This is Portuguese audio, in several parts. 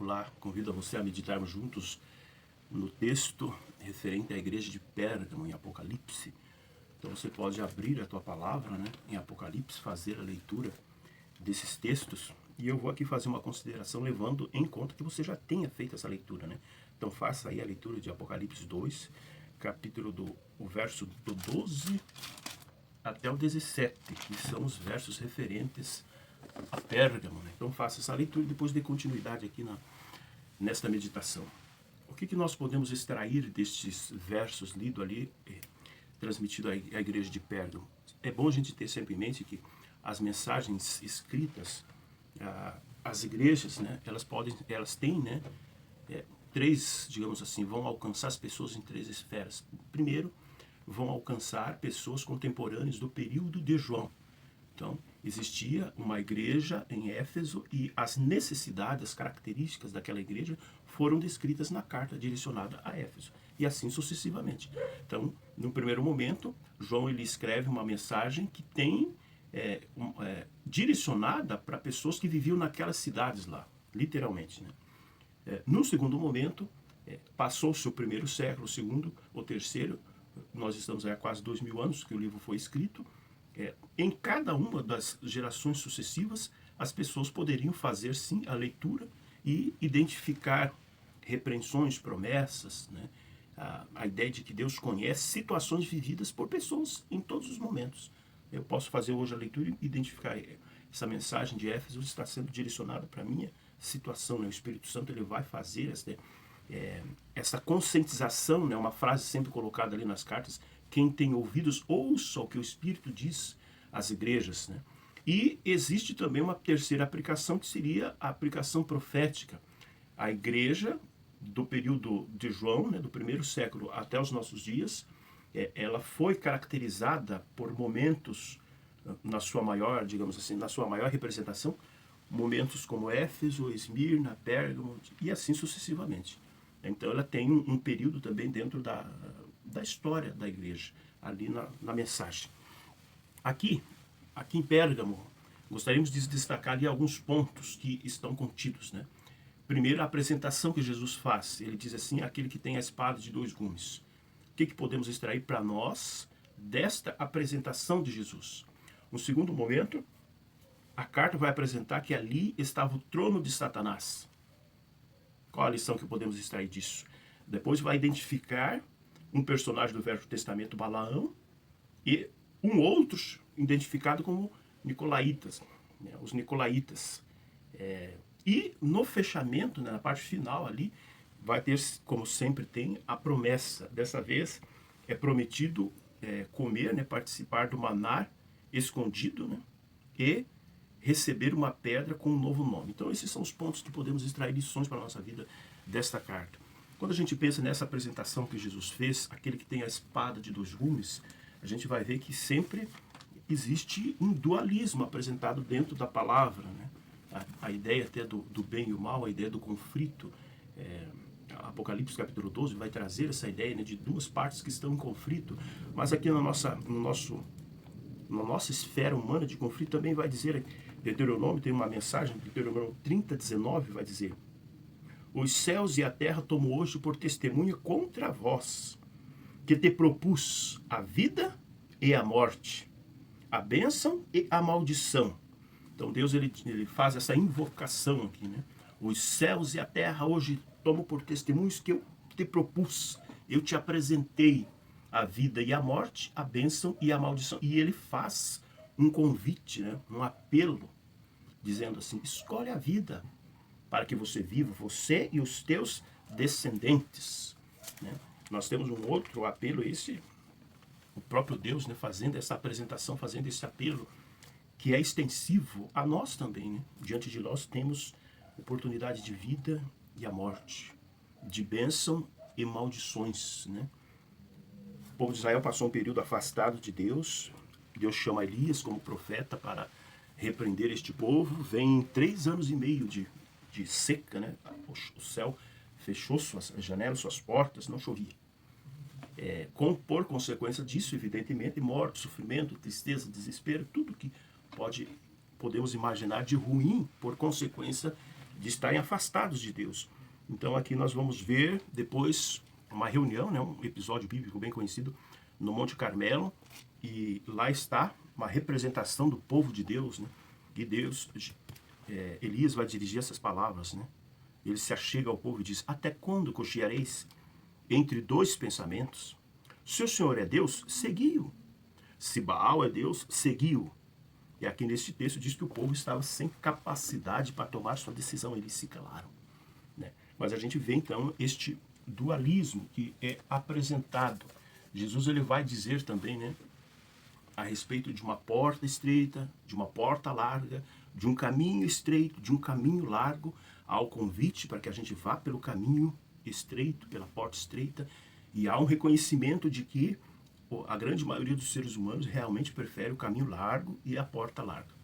Olá, convido a você a meditarmos juntos no texto referente à igreja de Pérgamo, em Apocalipse. Então você pode abrir a tua palavra, em Apocalipse, fazer a leitura desses textos. E eu vou aqui fazer uma consideração levando em conta que você já tenha feito essa leitura, Então faça aí a leitura de Apocalipse 2, o verso do 12 até o 17, que são os versos referentes a Pérgamo. Então faça essa leitura e depois dê continuidade aqui nesta meditação. O que nós podemos extrair destes versos lidos ali, transmitido à igreja de Pérgamo? É bom a gente ter sempre em mente que as mensagens escritas, as igrejas, elas têm, três, digamos assim, vão alcançar as pessoas em três esferas. Primeiro, vão alcançar pessoas contemporâneas do período de João. Então, existia uma igreja em Éfeso e as necessidades, as características daquela igreja foram descritas na carta direcionada a Éfeso. E assim sucessivamente. Então, no primeiro momento, João ele escreve uma mensagem que tem direcionada para pessoas que viviam naquelas cidades lá, literalmente. No segundo momento, passou-se o primeiro século, o segundo, o terceiro, nós estamos há quase 2000 anos que o livro foi escrito. Em cada uma das gerações sucessivas, as pessoas poderiam fazer sim a leitura e identificar repreensões, promessas, a ideia de que Deus conhece situações vividas por pessoas em todos os momentos. Eu posso fazer hoje a leitura e identificar essa mensagem de Éfeso está sendo direcionada para a minha situação. O Espírito Santo ele vai fazer essa conscientização, uma frase sempre colocada ali nas cartas: quem tem ouvidos, ouça o que o Espírito diz às igrejas. E existe também uma terceira aplicação, que seria a aplicação profética. A igreja do período de João, do primeiro século até os nossos dias, ela foi caracterizada por momentos, na sua maior, digamos assim, na sua maior representação, momentos como Éfeso, Esmirna, Pérgamo e assim sucessivamente. Então ela tem um período também dentro da história da igreja, ali na mensagem. Aqui em Pérgamo, gostaríamos de destacar ali alguns pontos que estão contidos. Primeiro, a apresentação que Jesus faz. Ele diz assim: aquele que tem a espada de dois gumes. O que podemos extrair para nós desta apresentação de Jesus? No segundo momento, a carta vai apresentar que ali estava o trono de Satanás. Qual a lição que podemos extrair disso? Depois vai identificar um personagem do Velho Testamento, Balaão, e um outro identificado como Nicolaítas, os Nicolaítas. E no fechamento, na parte final ali, vai ter, como sempre tem, a promessa. Dessa vez é prometido comer, participar do maná escondido, e receber uma pedra com um novo nome. Então esses são os pontos que podemos extrair lições para a nossa vida desta carta. Quando a gente pensa nessa apresentação que Jesus fez, aquele que tem a espada de dois gumes, a gente vai ver que sempre existe um dualismo apresentado dentro da palavra. A ideia até do bem e o mal, a ideia do conflito. Apocalipse capítulo 12 vai trazer essa ideia de duas partes que estão em conflito. Mas aqui na nossa esfera humana de conflito também vai dizer, Deuteronômio tem uma mensagem, Deuteronômio 30:19 vai dizer: os céus e a terra tomo hoje por testemunha contra vós, que te propus a vida e a morte, a bênção e a maldição. Então Deus ele faz essa invocação aqui, Os céus e a terra hoje tomo por testemunhos que eu te propus, eu te apresentei a vida e a morte, a bênção e a maldição. E ele faz um convite, um apelo, dizendo assim: escolhe a vida para que você viva, você e os teus descendentes. Nós temos um outro apelo, o próprio Deus fazendo essa apresentação, fazendo esse apelo, que é extensivo a nós também. Diante de nós temos oportunidade de vida e a morte, de bênção e maldições. O povo de Israel passou um período afastado de Deus. Deus chama Elias como profeta para repreender este povo. Vem 3 anos e meio de seca, O céu fechou suas janelas, suas portas, não chovia. Por consequência disso, evidentemente, morte, sofrimento, tristeza, desespero, tudo que podemos imaginar de ruim por consequência de estarem afastados de Deus. Então aqui nós vamos ver depois uma reunião, né, um episódio bíblico bem conhecido, no Monte Carmelo, e lá está uma representação do povo de Deus, né? E Deus, Elias vai dirigir essas palavras, né? Ele se achega ao povo e diz: até quando cocheareis entre dois pensamentos? Se o Senhor é Deus, segui-o. Se Baal é Deus, segui-o. E aqui neste texto diz que o povo estava sem capacidade para tomar sua decisão, eles se calaram, né? Mas a gente vê então este dualismo que é apresentado. Jesus ele vai dizer também, né, a respeito de uma porta estreita, de uma porta larga, de um caminho estreito, de um caminho largo, há o convite para que a gente vá pelo caminho estreito, pela porta estreita, e há um reconhecimento de que a grande maioria dos seres humanos realmente prefere o caminho largo e a porta larga.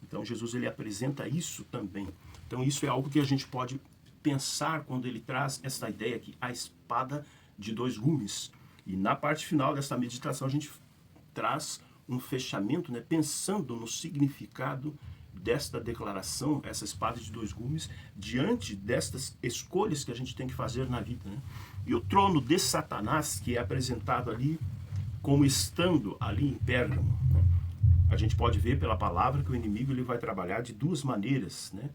Então Jesus ele apresenta isso também. Então isso é algo que a gente pode pensar quando ele traz essa ideia aqui, a espada de dois gumes. E na parte final dessa meditação a gente traz um fechamento, né, pensando no significado desta declaração, essa espada de dois gumes, diante destas escolhas que a gente tem que fazer na vida, né? E o trono de Satanás, que é apresentado ali como estando ali em Pérgamo, né? A gente pode ver pela palavra que o inimigo ele vai trabalhar de duas maneiras, né?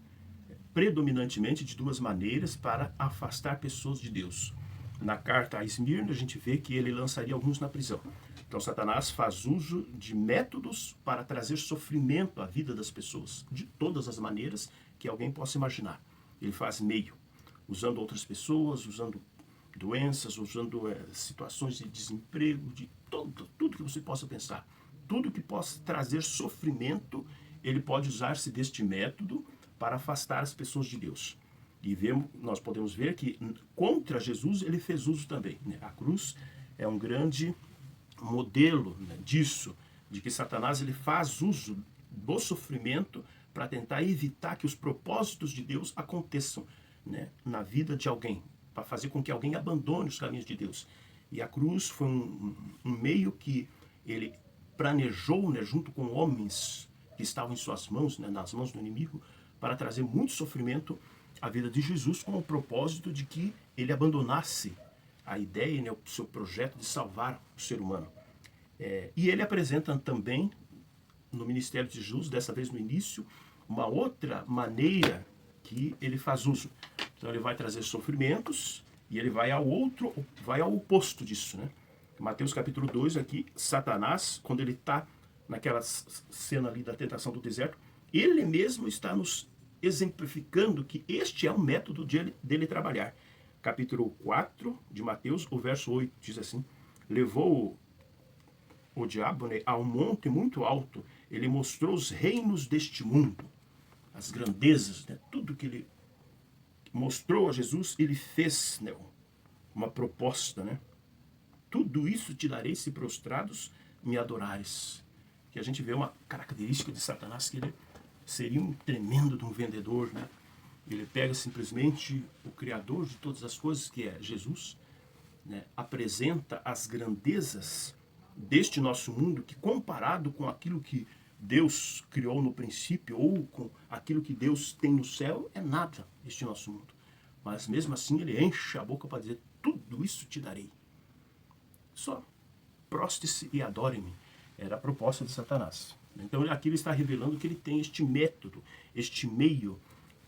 Predominantemente de duas maneiras para afastar pessoas de Deus. Na carta a Esmirna, a gente vê que ele lançaria alguns na prisão. Então, Satanás faz uso de métodos para trazer sofrimento à vida das pessoas, de todas as maneiras que alguém possa imaginar. Ele faz meio, usando outras pessoas, usando doenças, usando situações de desemprego, de tudo que você possa pensar. Tudo que possa trazer sofrimento, ele pode usar-se deste método para afastar as pessoas de Deus. E nós podemos ver que contra Jesus ele fez uso também, né? A cruz é um grande modelo, né, disso, de que Satanás ele faz uso do sofrimento para tentar evitar que os propósitos de Deus aconteçam, né, na vida de alguém, para fazer com que alguém abandone os caminhos de Deus. E a cruz foi um meio que ele planejou, né, junto com homens que estavam em suas mãos, né, nas mãos do inimigo, para trazer muito sofrimento à vida de Jesus, com o propósito de que ele abandonasse a ideia, né, o seu projeto de salvar o ser humano. E ele apresenta também, no ministério de Jesus, dessa vez no início, uma outra maneira que ele faz uso. Então ele vai trazer sofrimentos e ele vai ao oposto disso, né? Mateus capítulo 2 aqui, Satanás, quando ele está naquela cena ali da tentação do deserto, ele mesmo está nos exemplificando que este é um método dele trabalhar. Capítulo 4 de Mateus, o verso 8 diz assim: levou o diabo, né, a um monte muito alto, ele mostrou os reinos deste mundo, as grandezas, né, tudo que ele mostrou a Jesus, ele fez, né, uma proposta, né? Tudo isso te darei se prostrados me adorares. Que a gente vê uma característica de Satanás, que ele seria um tremendo de um vendedor, né? Ele pega simplesmente o Criador de todas as coisas, que é Jesus, né? Apresenta as grandezas deste nosso mundo, que comparado com aquilo que Deus criou no princípio, ou com aquilo que Deus tem no céu, é nada este nosso mundo. Mas mesmo assim ele enche a boca para dizer: tudo isso te darei. Só prostre-se e adore-me. Era a proposta de Satanás. Então aqui ele está revelando que ele tem este método, este meio,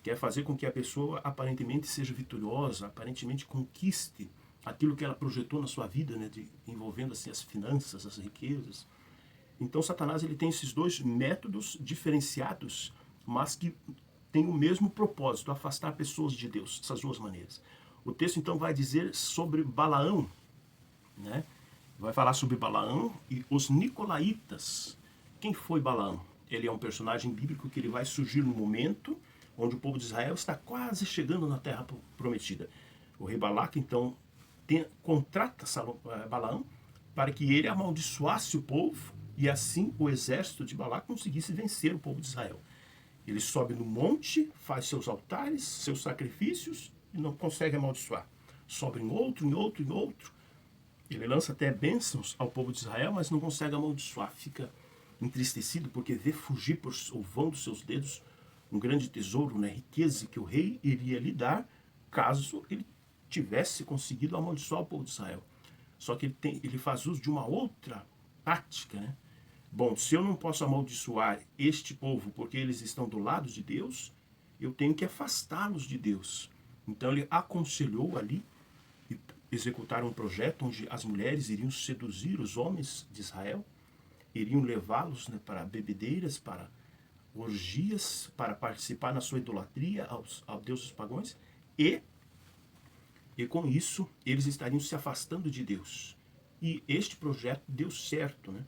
que é fazer com que a pessoa aparentemente seja vitoriosa, aparentemente conquiste aquilo que ela projetou na sua vida, né, envolvendo assim, as finanças, as riquezas. Então Satanás ele tem esses dois métodos diferenciados, mas que têm o mesmo propósito: afastar pessoas de Deus, essas duas maneiras. O texto então vai dizer sobre Balaão, né? Vai falar sobre Balaão e os nicolaítas. Quem foi Balaão? Ele é um personagem bíblico que ele vai surgir no momento onde o povo de Israel está quase chegando na terra prometida. O rei Balaque então contrata Balaão para que ele amaldiçoasse o povo e assim o exército de Balaque conseguisse vencer o povo de Israel. Ele sobe no monte, faz seus altares, seus sacrifícios e não consegue amaldiçoar. Sobe em outro, em outro, em outro. Ele lança até bênçãos ao povo de Israel, mas não consegue amaldiçoar. Fica entristecido porque vê fugir por o vão dos seus dedos um grande tesouro, né, riqueza que o rei iria lhe dar caso ele tivesse conseguido amaldiçoar o povo de Israel. Só que ele faz uso de uma outra tática, né? Bom, se eu não posso amaldiçoar este povo porque eles estão do lado de Deus, eu tenho que afastá-los de Deus. Então ele aconselhou ali e executar um projeto onde as mulheres iriam seduzir os homens de Israel, iriam levá-los, né, para bebedeiras, para orgias, para participar na sua idolatria aos deuses pagãos, e com isso eles estariam se afastando de Deus. E este projeto deu certo, né?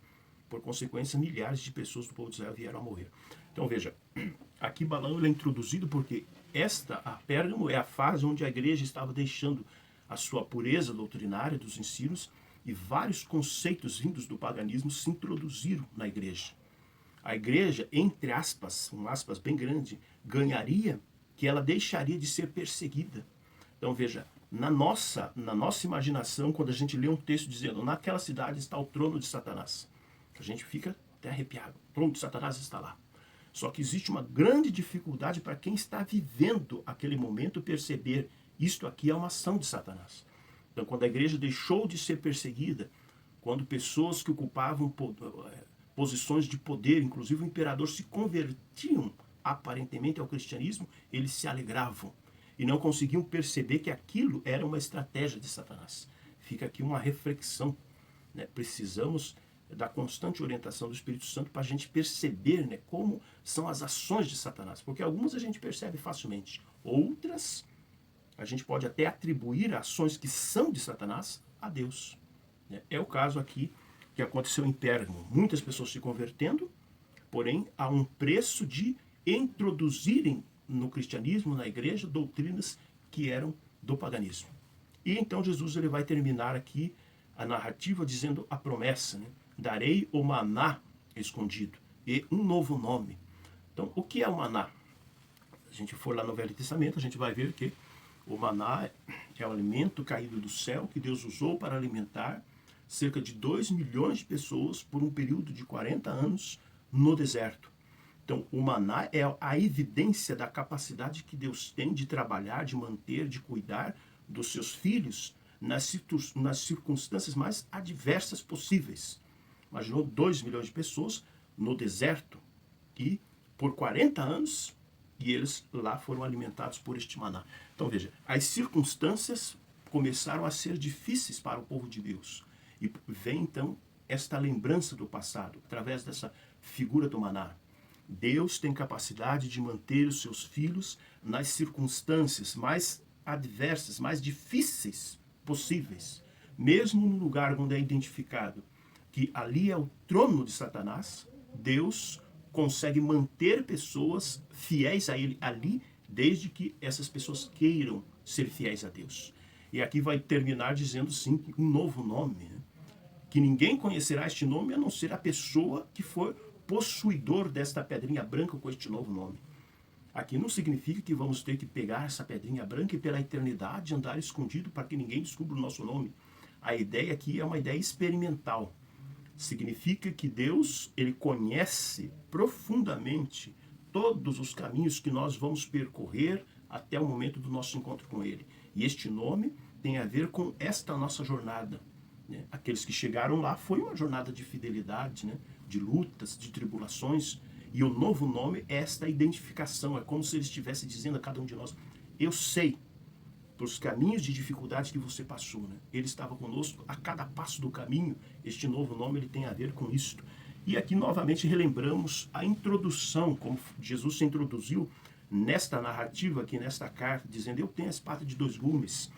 Por consequência, milhares de pessoas do povo de Israel vieram a morrer. Então veja, aqui Balaão é introduzido porque a Pérgamo é a fase onde a igreja estava deixando a sua pureza doutrinária dos ensinos e vários conceitos vindos do paganismo se introduziram na igreja. A igreja, entre aspas, um aspas bem grande, ganharia que ela deixaria de ser perseguida. Então veja, na nossa imaginação, quando a gente lê um texto dizendo naquela cidade está o trono de Satanás, a gente fica até arrepiado. O trono de Satanás está lá. Só que existe uma grande dificuldade para quem está vivendo aquele momento perceber isto aqui é uma ação de Satanás. Então, quando a igreja deixou de ser perseguida, quando pessoas que ocupavam posições de poder, inclusive o imperador, se convertiam aparentemente ao cristianismo, eles se alegravam e não conseguiam perceber que aquilo era uma estratégia de Satanás. Fica aqui uma reflexão, né? Precisamos da constante orientação do Espírito Santo para a gente perceber, né, como são as ações de Satanás. Porque algumas a gente percebe facilmente, outras a gente pode até atribuir ações que são de Satanás a Deus. É o caso aqui que aconteceu em Pérgamo. Muitas pessoas se convertendo, porém a um preço de introduzirem no cristianismo, na igreja, doutrinas que eram do paganismo. E então Jesus ele vai terminar aqui a narrativa dizendo a promessa, né? Darei o maná escondido e um novo nome. Então, o que é o maná? Se a gente for lá no Velho Testamento, a gente vai ver que o maná é o alimento caído do céu que Deus usou para alimentar cerca de 2 milhões de pessoas por um período de 40 anos no deserto. Então, o maná é a evidência da capacidade que Deus tem de trabalhar, de manter, de cuidar dos seus filhos nas circunstâncias mais adversas possíveis. Imaginou 2 milhões de pessoas no deserto e por 40 anos e eles lá foram alimentados por este maná. Então veja, as circunstâncias começaram a ser difíceis para o povo de Deus. E vem então esta lembrança do passado, através dessa figura do maná. Deus tem capacidade de manter os seus filhos nas circunstâncias mais adversas, mais difíceis possíveis. Mesmo no lugar onde é identificado que ali é o trono de Satanás, Deus consegue manter pessoas fiéis a ele ali, desde que essas pessoas queiram ser fiéis a Deus. E aqui vai terminar dizendo, sim, um novo nome, né? Que ninguém conhecerá este nome a não ser a pessoa que for possuidor desta pedrinha branca com este novo nome. Aqui não significa que vamos ter que pegar essa pedrinha branca e pela eternidade andar escondido para que ninguém descubra o nosso nome. A ideia aqui é uma ideia experimental. Significa que Deus, ele conhece profundamente todos os caminhos que nós vamos percorrer até o momento do nosso encontro com ele. E este nome tem a ver com esta nossa jornada, né? Aqueles que chegaram lá foi uma jornada de fidelidade, né? De lutas, de tribulações. E o novo nome é esta identificação. É como se ele estivesse dizendo a cada um de nós, eu sei pelos caminhos de dificuldade que você passou, né? Ele estava conosco a cada passo do caminho. Este novo nome ele tem a ver com isto. E aqui novamente relembramos a introdução, como Jesus se introduziu nesta narrativa aqui, nesta carta, dizendo, eu tenho a espada de 2 gumes,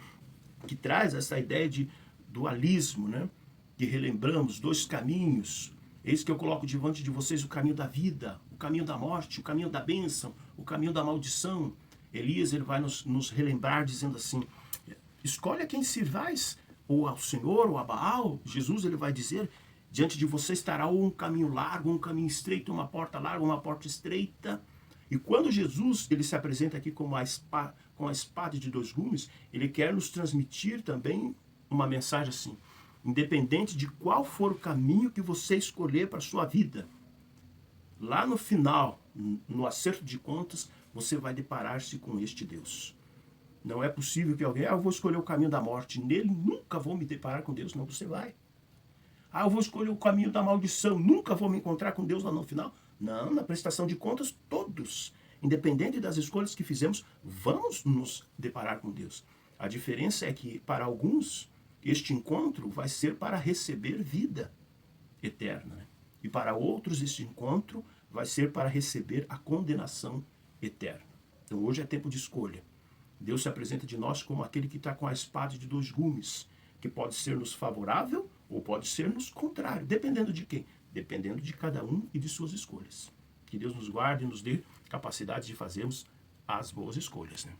que traz essa ideia de dualismo, né? Que relembramos 2 caminhos. Eis que eu coloco diante de vocês o caminho da vida, o caminho da morte, o caminho da bênção, o caminho da maldição. Elias ele vai nos relembrar dizendo assim, escolhe a quem sirvais, ou ao Senhor, ou a Baal. Jesus ele vai dizer, diante de você estará ou um caminho largo, um caminho estreito, uma porta larga, uma porta estreita. E quando Jesus ele se apresenta aqui com a espada de 2 gumes, ele quer nos transmitir também uma mensagem assim, independente de qual for o caminho que você escolher para a sua vida, lá no final, no acerto de contas, você vai deparar-se com este Deus. Não é possível que alguém, eu vou escolher o caminho da morte, nele nunca vou me deparar com Deus. Não, você vai. Eu vou escolher o caminho da maldição, nunca vou me encontrar com Deus lá no final. Não, na prestação de contas, todos, independente das escolhas que fizemos, vamos nos deparar com Deus. A diferença é que, para alguns, este encontro vai ser para receber vida eterna, né? E para outros, este encontro vai ser para receber a condenação eterna. Então, hoje é tempo de escolha. Deus se apresenta de nós como aquele que está com a espada de dois gumes, que pode ser-nos favorável ou pode ser-nos contrário, dependendo de quem? Dependendo de cada um e de suas escolhas. Que Deus nos guarde e nos dê capacidade de fazermos as boas escolhas, né?